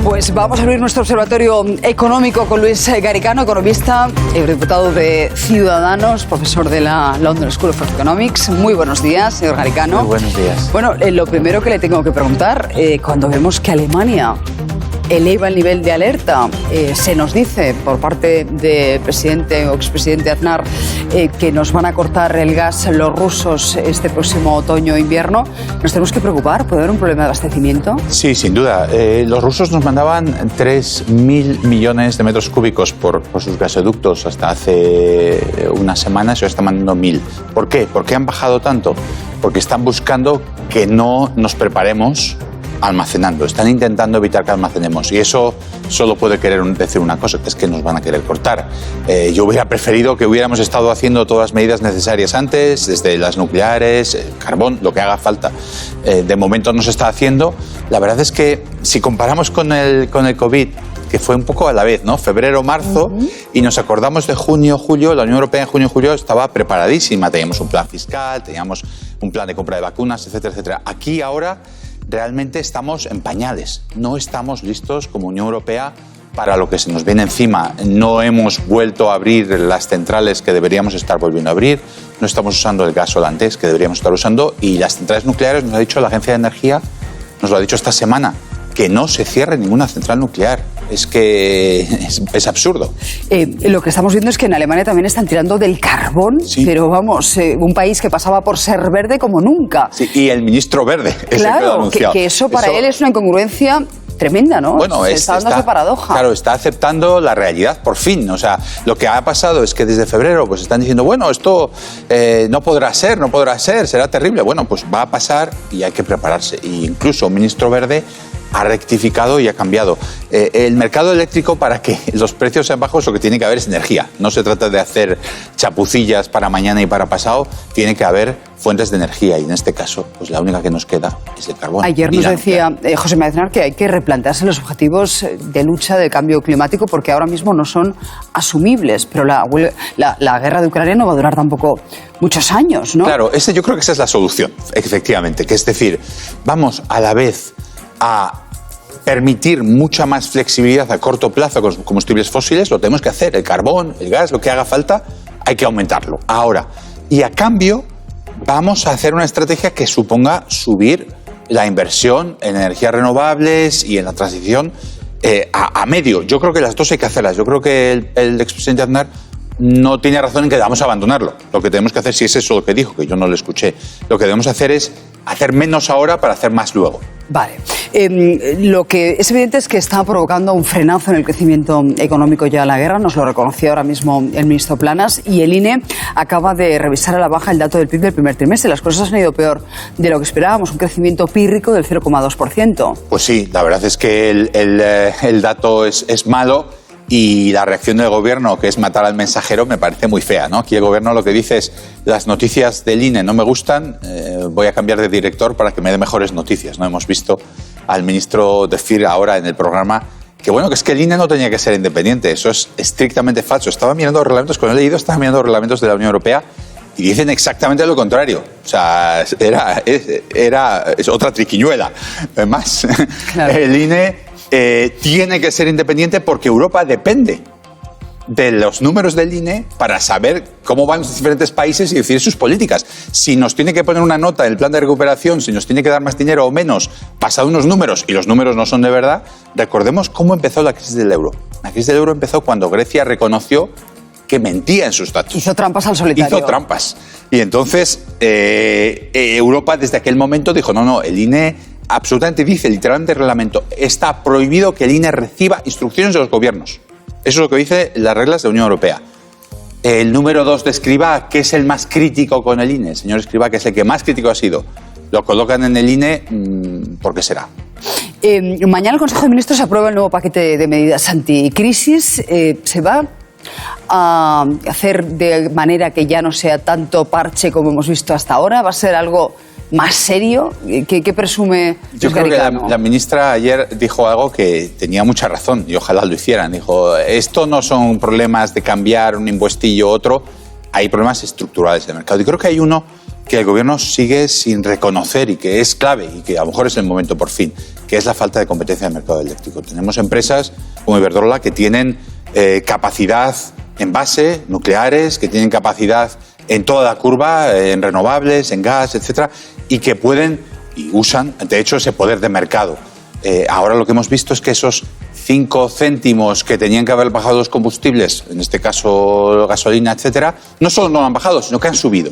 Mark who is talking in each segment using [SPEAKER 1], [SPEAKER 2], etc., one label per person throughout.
[SPEAKER 1] Pues vamos a abrir nuestro observatorio económico con Luis Garicano, economista, eurodiputado de Ciudadanos, profesor de la London School of Economics. Muy buenos días, señor Garicano.
[SPEAKER 2] Muy buenos días.
[SPEAKER 1] Bueno, lo primero que le tengo que preguntar, cuando vemos que Alemania eleva el nivel de alerta, se nos dice por parte del presidente o expresidente Aznar que nos van a cortar el gas los rusos este próximo otoño o invierno, ¿nos tenemos que preocupar? ¿Puede haber un problema de abastecimiento?
[SPEAKER 2] Sí, sin duda. Los rusos nos mandaban 3.000 millones de metros cúbicos por sus gasoductos hasta hace unas semanas y ahora están mandando 1.000. ¿Por qué? ¿Por qué han bajado tanto? Porque están buscando que no nos preparemos almacenando. Están intentando evitar que almacenemos y eso solo puede querer decir una cosa, que es que nos van a querer cortar. Yo hubiera preferido que hubiéramos estado haciendo todas las medidas necesarias antes, desde las nucleares, carbón, lo que haga falta. De momento no se está haciendo. La verdad es que si comparamos con el COVID, que fue un poco a la vez, ¿no? Febrero, marzo, y nos acordamos de junio, julio, la Unión Europea en junio, julio estaba preparadísima. Teníamos un plan fiscal, teníamos un plan de compra de vacunas, etcétera, etcétera. Aquí ahora realmente estamos en pañales, no estamos listos como Unión Europea para lo que se nos viene encima. No hemos vuelto a abrir las centrales que deberíamos estar volviendo a abrir, no estamos usando el gas holandés que deberíamos estar usando y las centrales nucleares, nos ha dicho la Agencia de Energía, nos lo ha dicho esta semana, que no se cierre ninguna central nuclear. Es que es absurdo.
[SPEAKER 1] Lo que estamos viendo es que en Alemania también están tirando del carbón, sí. Pero vamos, un país que pasaba por ser verde como nunca.
[SPEAKER 2] Sí, y el ministro verde es el que lo ha anunciado.
[SPEAKER 1] Que eso para él es una incongruencia tremenda, ¿no?
[SPEAKER 2] Bueno,
[SPEAKER 1] está dando esa paradoja.
[SPEAKER 2] Claro, está aceptando la realidad por fin. O sea, lo que ha pasado es que desde febrero pues están diciendo, bueno, esto no podrá ser, será terrible. Bueno, pues va a pasar y hay que prepararse. E incluso un ministro verde ha rectificado y ha cambiado. El mercado eléctrico, para que los precios sean bajos, lo que tiene que haber es energía. No se trata de hacer chapucillas para mañana y para pasado, tiene que haber fuentes de energía y en este caso, pues la única que nos queda es el carbón.
[SPEAKER 1] Ayer nos decía José María Aznar que hay que replantearse los objetivos de lucha del cambio climático porque ahora mismo no son asumibles, pero la guerra de Ucrania no va a durar tampoco muchos años, ¿no?
[SPEAKER 2] Claro, yo creo que esa es la solución, efectivamente, que es decir, vamos a la vez a permitir mucha más flexibilidad a corto plazo con combustibles fósiles, lo tenemos que hacer, el carbón, el gas, lo que haga falta, hay que aumentarlo. Ahora, y a cambio, vamos a hacer una estrategia que suponga subir la inversión en energías renovables y en la transición a medio. Yo creo que las dos hay que hacerlas. Yo creo que el expresidente Aznar no tiene razón en que debamos abandonarlo. Lo que tenemos que hacer, si es eso lo que dijo, que yo no lo escuché, lo que debemos hacer es hacer menos ahora para hacer más luego.
[SPEAKER 1] Vale. Lo que es evidente es que está provocando un frenazo en el crecimiento económico ya la guerra, nos lo reconoció ahora mismo el ministro Planas, y el INE acaba de revisar a la baja el dato del PIB del primer trimestre. Las cosas han ido peor de lo que esperábamos, un crecimiento pírrico del 0,2%.
[SPEAKER 2] Pues sí, la verdad es que el dato es malo. Y la reacción del gobierno, que es matar al mensajero, me parece muy fea, ¿no? Aquí el gobierno lo que dice es, las noticias del INE no me gustan, voy a cambiar de director para que me dé mejores noticias, ¿no? Hemos visto al ministro decir ahora en el programa que bueno, que es que el INE no tenía que ser independiente, eso es estrictamente falso. Estaba mirando los reglamentos, cuando he leído, estaba mirando los reglamentos de la Unión Europea y dicen exactamente lo contrario. O sea, es otra triquiñuela, más. Claro. El INE tiene que ser independiente porque Europa depende de los números del INE para saber cómo van los diferentes países y decidir sus políticas. Si nos tiene que poner una nota en el plan de recuperación, si nos tiene que dar más dinero o menos, basado en unos números, y los números no son de verdad, recordemos cómo empezó la crisis del euro. La crisis del euro empezó cuando Grecia reconoció que mentía en sus datos.
[SPEAKER 1] Hizo trampas al solitario.
[SPEAKER 2] Hizo trampas. Y entonces Europa desde aquel momento dijo, no, el INE absolutamente dice, literalmente el reglamento, está prohibido que el INE reciba instrucciones de los gobiernos. Eso es lo que dice las reglas de la Unión Europea. El número 2 de Escrivá, que es el más crítico con el INE, el señor Escrivá, que es el que más crítico ha sido, lo colocan en el INE, ¿por qué será?
[SPEAKER 1] Mañana el Consejo de Ministros aprueba el nuevo paquete de medidas anticrisis. ¿Se va a hacer de manera que ya no sea tanto parche como hemos visto hasta ahora? ¿Va a ser algo más serio? ¿Qué presume?
[SPEAKER 2] Yo creo que la ministra ayer dijo algo que tenía mucha razón y ojalá lo hicieran. Dijo, esto no son problemas de cambiar un impuestillo u otro, hay problemas estructurales del mercado. Y creo que hay uno que el gobierno sigue sin reconocer y que es clave y que a lo mejor es el momento por fin, que es la falta de competencia en el mercado eléctrico. Tenemos empresas como Iberdrola que tienen capacidad en base, nucleares, que tienen capacidad en toda la curva, en renovables, en gas, etcétera, y que pueden y usan, de hecho, ese poder de mercado. Ahora lo que hemos visto es que esos 5 céntimos que tenían que haber bajado los combustibles, en este caso gasolina, etcétera, no solo no han bajado, sino que han subido.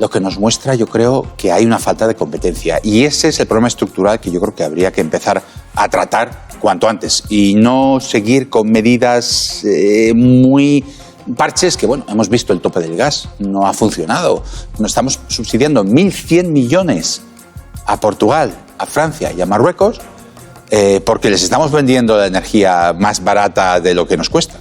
[SPEAKER 2] Lo que nos muestra, yo creo, que hay una falta de competencia. Y ese es el problema estructural que yo creo que habría que empezar a tratar cuanto antes y no seguir con medidas muy parches que, bueno, hemos visto el tope del gas, no ha funcionado. Nos estamos subsidiando 1.100 millones a Portugal, a Francia y a Marruecos porque les estamos vendiendo la energía más barata de lo que nos cuesta.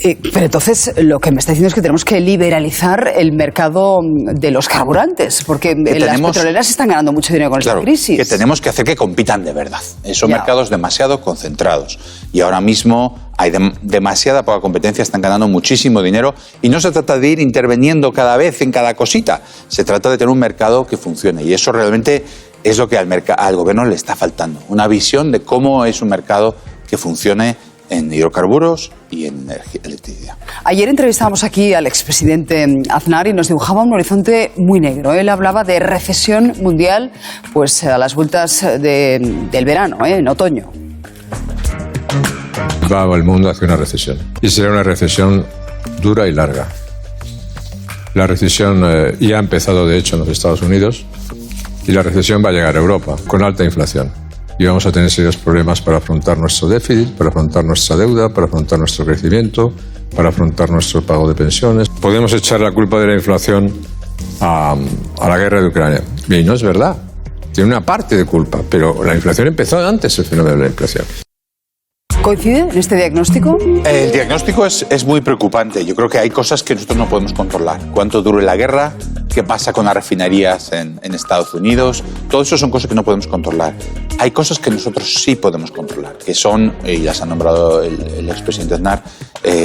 [SPEAKER 1] Pero entonces lo que me está diciendo es que tenemos que liberalizar el mercado de los carburantes, porque las petroleras están ganando mucho dinero con esta crisis.
[SPEAKER 2] Que tenemos que hacer que compitan de verdad. Son mercados demasiado concentrados y ahora mismo hay demasiada poca competencia, están ganando muchísimo dinero y no se trata de ir interviniendo cada vez en cada cosita, se trata de tener un mercado que funcione y eso realmente es lo que al gobierno le está faltando, una visión de cómo es un mercado que funcione en hidrocarburos y en electricidad.
[SPEAKER 1] Ayer entrevistábamos aquí al expresidente Aznar y nos dibujaba un horizonte muy negro. Él hablaba de recesión mundial pues a las vueltas del verano, en otoño.
[SPEAKER 3] Va el mundo hacia una recesión y será una recesión dura y larga. La recesión ya ha empezado de hecho en los Estados Unidos y la recesión va a llegar a Europa con alta inflación. Y vamos a tener serios problemas para afrontar nuestro déficit, para afrontar nuestra deuda, para afrontar nuestro crecimiento, para afrontar nuestro pago de pensiones. Podemos echar la culpa de la inflación a la guerra de Ucrania. Y no es verdad. Tiene una parte de culpa, pero la inflación empezó antes, el fenómeno de la inflación.
[SPEAKER 1] ¿Coincide en este diagnóstico?
[SPEAKER 2] El diagnóstico es muy preocupante. Yo creo que hay cosas que nosotros no podemos controlar. ¿Cuánto dure la guerra? ¿Qué pasa con las refinerías en Estados Unidos? Todo eso son cosas que no podemos controlar. Hay cosas que nosotros sí podemos controlar, que son, y las ha nombrado el expresidente Aznar,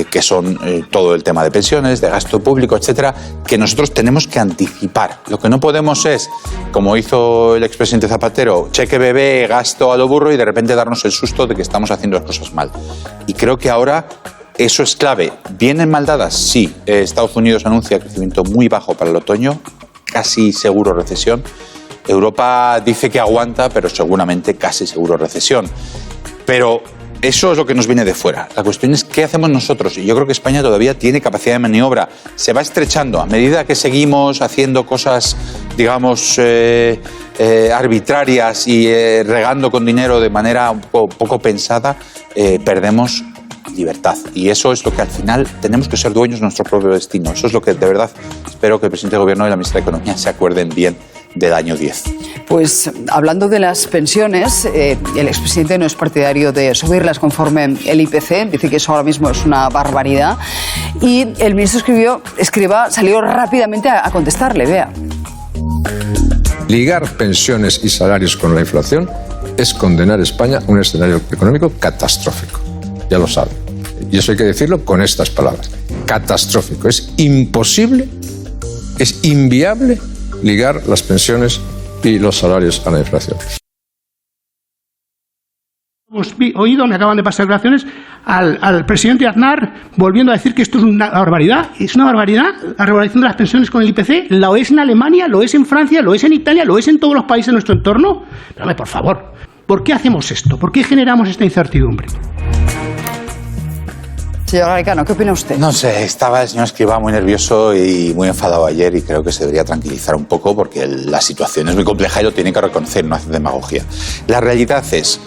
[SPEAKER 2] que son todo el tema de pensiones, de gasto público, etcétera, que nosotros tenemos que anticipar. Lo que no podemos es, como hizo el expresidente Zapatero, cheque bebé, gasto a lo burro y de repente darnos el susto de que estamos haciendo las cosas mal. Y creo que ahora eso es clave. ¿Vienen mal dadas? Sí. Estados Unidos anuncia crecimiento muy bajo para el otoño, casi seguro recesión. Europa dice que aguanta, pero seguramente casi seguro recesión. Pero eso es lo que nos viene de fuera. La cuestión es qué hacemos nosotros. Y yo creo que España todavía tiene capacidad de maniobra. Se va estrechando. A medida que seguimos haciendo cosas, digamos, arbitrarias y regando con dinero de manera un poco pensada, perdemos libertad. Y eso es lo que al final tenemos que ser dueños de nuestro propio destino. Eso es lo que de verdad espero que el presidente del Gobierno y la ministra de Economía se acuerden bien del año 10.
[SPEAKER 1] Pues hablando de las pensiones, el expresidente no es partidario de subirlas conforme el IPC, dice que eso ahora mismo es una barbaridad y el ministro Escrivá salió rápidamente a contestarle, vea.
[SPEAKER 3] Ligar pensiones y salarios con la inflación es condenar a España a un escenario económico catastrófico, ya lo sabe. Y eso hay que decirlo con estas palabras. Catastrófico. Es imposible, es inviable ligar las pensiones y los salarios a la inflación.
[SPEAKER 4] Hemos oído, me acaban de pasar declaraciones, al presidente Aznar volviendo a decir que esto es una barbaridad. Es una barbaridad la revalorización de las pensiones con el IPC. Lo es en Alemania, lo es en Francia, lo es en Italia, lo es en todos los países de nuestro entorno. Pero, por favor, ¿por qué hacemos esto? ¿Por qué generamos esta incertidumbre?
[SPEAKER 1] Señor Garicano, ¿qué opina usted?
[SPEAKER 2] No sé, estaba el señor Escrivá muy nervioso y muy enfadado ayer y creo que se debería tranquilizar un poco porque la situación es muy compleja y lo tiene que reconocer, no hace demagogia. La realidad es,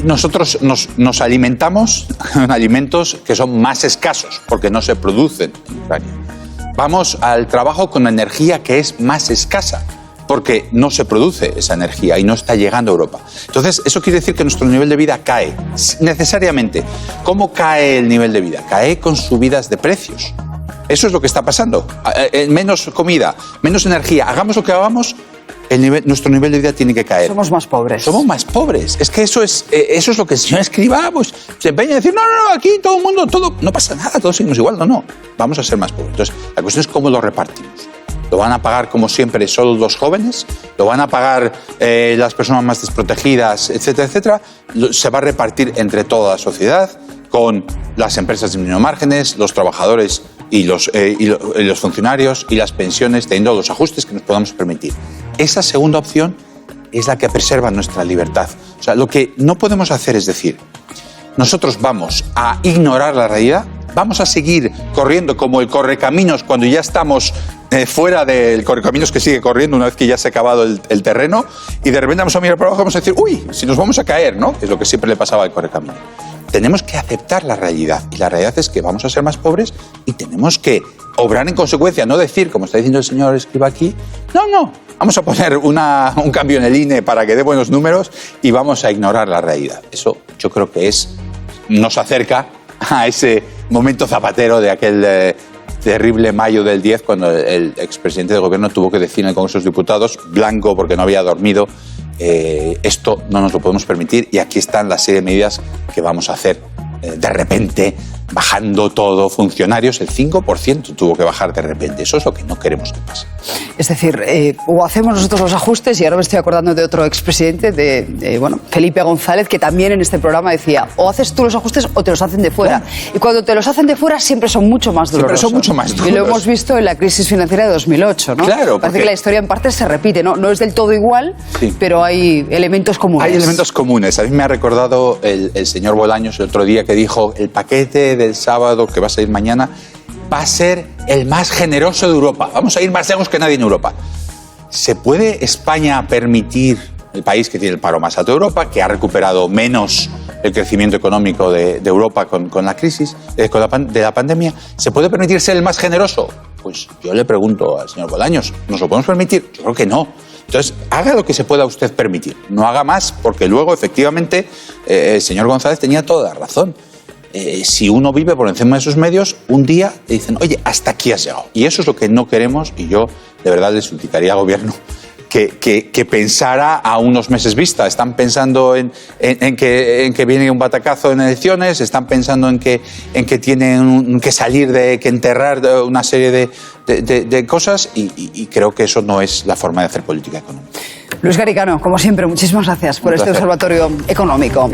[SPEAKER 2] nosotros nos alimentamos con alimentos que son más escasos porque no se producen en Ucrania. Vamos al trabajo con energía que es más escasa porque no se produce esa energía y no está llegando a Europa. Entonces, eso quiere decir que nuestro nivel de vida cae, necesariamente. ¿Cómo cae el nivel de vida? Cae con subidas de precios. Eso es lo que está pasando. Menos comida, menos energía. Hagamos lo que hagamos, nuestro nivel de vida tiene que caer.
[SPEAKER 1] Somos más pobres.
[SPEAKER 2] Somos más pobres. Es que eso es lo que el señor Escrivá pues, se empeña en decir, no, aquí todo el mundo, no pasa nada, todos seguimos igual. No, vamos a ser más pobres. Entonces, la cuestión es cómo lo repartimos. ¿Lo van a pagar, como siempre, solo los jóvenes? ¿Lo van a pagar las personas más desprotegidas, etcétera, etcétera? Se va a repartir entre toda la sociedad, con las empresas disminuyendo márgenes, los trabajadores y los funcionarios y las pensiones teniendo los ajustes que nos podamos permitir. Esa segunda opción es la que preserva nuestra libertad. O sea, lo que no podemos hacer es decir, nosotros vamos a ignorar la realidad, vamos a seguir corriendo como el correcaminos cuando ya estamos fuera del correcaminos que sigue corriendo una vez que ya se ha acabado el terreno, y de repente vamos a mirar para abajo y vamos a decir, uy, si nos vamos a caer, ¿no? Que es lo que siempre le pasaba al correcaminos. Tenemos que aceptar la realidad, y la realidad es que vamos a ser más pobres y tenemos que obrar en consecuencia, no decir, como está diciendo el señor Escrivá aquí, no, vamos a poner un cambio en el INE para que dé buenos números y vamos a ignorar la realidad. Eso yo creo que nos acerca a ese momento Zapatero de aquel terrible mayo del 10, cuando el expresidente del gobierno tuvo que decir en el Congreso de los Diputados, blanco porque no había dormido, esto no nos lo podemos permitir, y aquí están la serie de medidas que vamos a hacer de repente, bajando todo. Funcionarios, el 5% tuvo que bajar de repente. Eso es lo que no queremos que pase.
[SPEAKER 1] Es decir, o hacemos nosotros los ajustes, y ahora me estoy acordando de otro expresidente, Felipe González, que también en este programa decía, o haces tú los ajustes o te los hacen de fuera. Y cuando te los hacen de fuera siempre son mucho más dolorosos.
[SPEAKER 2] Siempre son mucho más duros.
[SPEAKER 1] Y lo hemos visto en la crisis financiera de 2008, ¿no?
[SPEAKER 2] Claro.
[SPEAKER 1] Parece que la historia en parte se repite, ¿no? No es del todo igual, sí, pero hay elementos comunes.
[SPEAKER 2] Hay elementos comunes. A mí me ha recordado el señor Bolaños el otro día, que dijo, el paquete del sábado que va a salir mañana va a ser el más generoso de Europa. Vamos a ir más lejos que nadie en Europa. ¿Se puede España permitir, el país que tiene el paro más alto de Europa, que ha recuperado menos el crecimiento económico de Europa con la crisis, de la pandemia, ¿se puede permitir ser el más generoso? Pues yo le pregunto al señor Bolaños, ¿nos lo podemos permitir? Yo creo que no. Entonces, haga lo que se pueda usted permitir. No haga más, porque luego, efectivamente, el señor González tenía toda la razón. Si uno vive por encima de sus medios, un día le dicen, oye, hasta aquí has llegado. Y eso es lo que no queremos, y yo de verdad le suplicaría al gobierno que pensara a unos meses vista. Están pensando en que viene un batacazo en elecciones, están pensando en que tienen que salir, que enterrar una serie de cosas, y creo que eso no es la forma de hacer política económica.
[SPEAKER 1] Luis Garicano, como siempre, muchísimas gracias por este observatorio económico. Gracias.